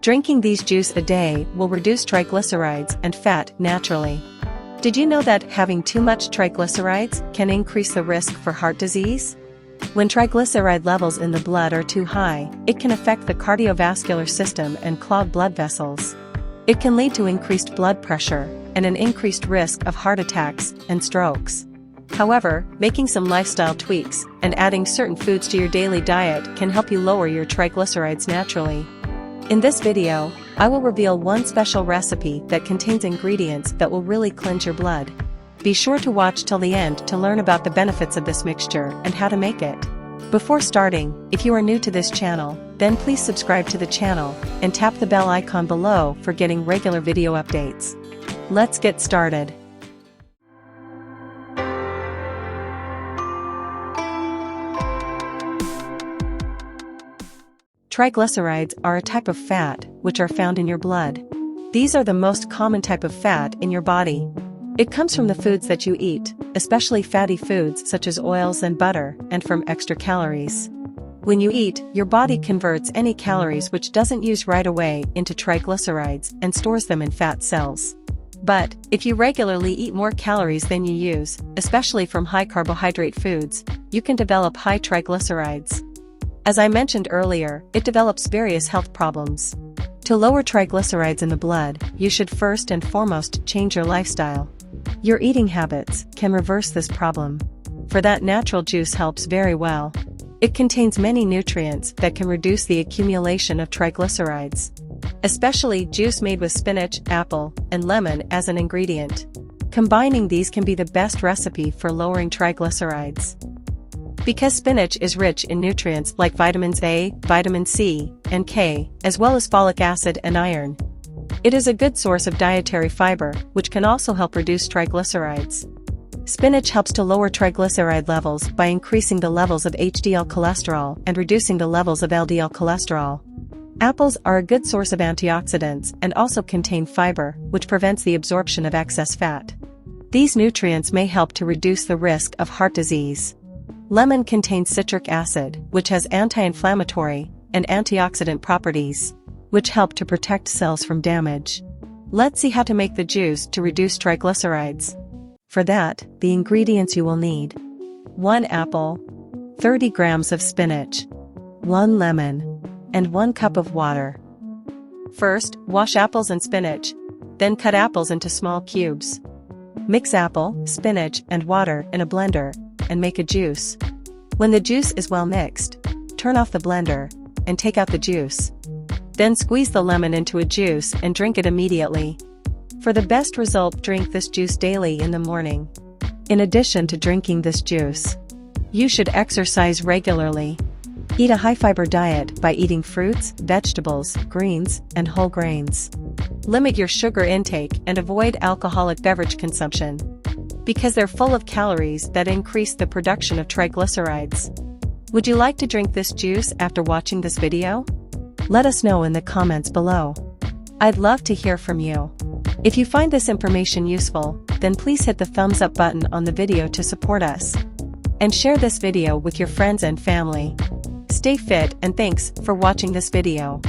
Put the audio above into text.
Drinking these juice a day will reduce triglycerides and fat naturally. Did you know that having too much triglycerides can increase the risk for heart disease? When triglyceride levels in the blood are too high, it can affect the cardiovascular system and clog blood vessels. It can lead to increased blood pressure and an increased risk of heart attacks and strokes. However, making some lifestyle tweaks and adding certain foods to your daily diet can help you lower your triglycerides naturally. In this video, I will reveal one special recipe that contains ingredients that will really cleanse your blood. Be sure to watch till the end to learn about the benefits of this mixture and how to make it. Before starting, if you are new to this channel, then please subscribe to the channel and tap the bell icon below for getting regular video updates. Let's get started. Triglycerides are a type of fat which are found in your blood. These are the most common type of fat in your body. It comes from the foods that you eat, especially fatty foods such as oils and butter, and from extra calories. When you eat, your body converts any calories which doesn't use right away into triglycerides and stores them in fat cells. But, if you regularly eat more calories than you use, especially from high carbohydrate foods, you can develop high triglycerides. As I mentioned earlier, it develops various health problems. To lower triglycerides in the blood, you should first and foremost change your lifestyle. Your eating habits can reverse this problem. For that, natural juice helps very well. It contains many nutrients that can reduce the accumulation of triglycerides. Especially juice made with spinach, apple, and lemon as an ingredient. Combining these can be the best recipe for lowering triglycerides. Because spinach is rich in nutrients like vitamins A, vitamin C, and K, as well as folic acid and iron. It is a good source of dietary fiber, which can also help reduce triglycerides. Spinach helps to lower triglyceride levels by increasing the levels of HDL cholesterol and reducing the levels of LDL cholesterol. Apples are a good source of antioxidants and also contain fiber, which prevents the absorption of excess fat. These nutrients may help to reduce the risk of heart disease. Lemon contains citric acid, which has anti-inflammatory and antioxidant properties, which help to protect cells from damage. Let's see how to make the juice to reduce triglycerides. For that, the ingredients you will need: 1 apple, 30 grams of spinach, 1 lemon, and 1 cup of water. First, wash apples and spinach, then cut apples into small cubes. Mix apple, spinach, and water in a blender, and make a juice. When the juice is well mixed, turn off the blender, and take out the juice. Then squeeze the lemon into a juice and drink it immediately. For the best result, drink this juice daily in the morning. In addition to drinking this juice, you should exercise regularly. Eat a high-fiber diet by eating fruits, vegetables, greens, and whole grains. Limit your sugar intake and avoid alcoholic beverage consumption, because they're full of calories that increase the production of triglycerides. Would you like to drink this juice after watching this video? Let us know in the comments below. I'd love to hear from you. If you find this information useful, then please hit the thumbs up button on the video to support us. And share this video with your friends and family. Stay fit and thanks for watching this video.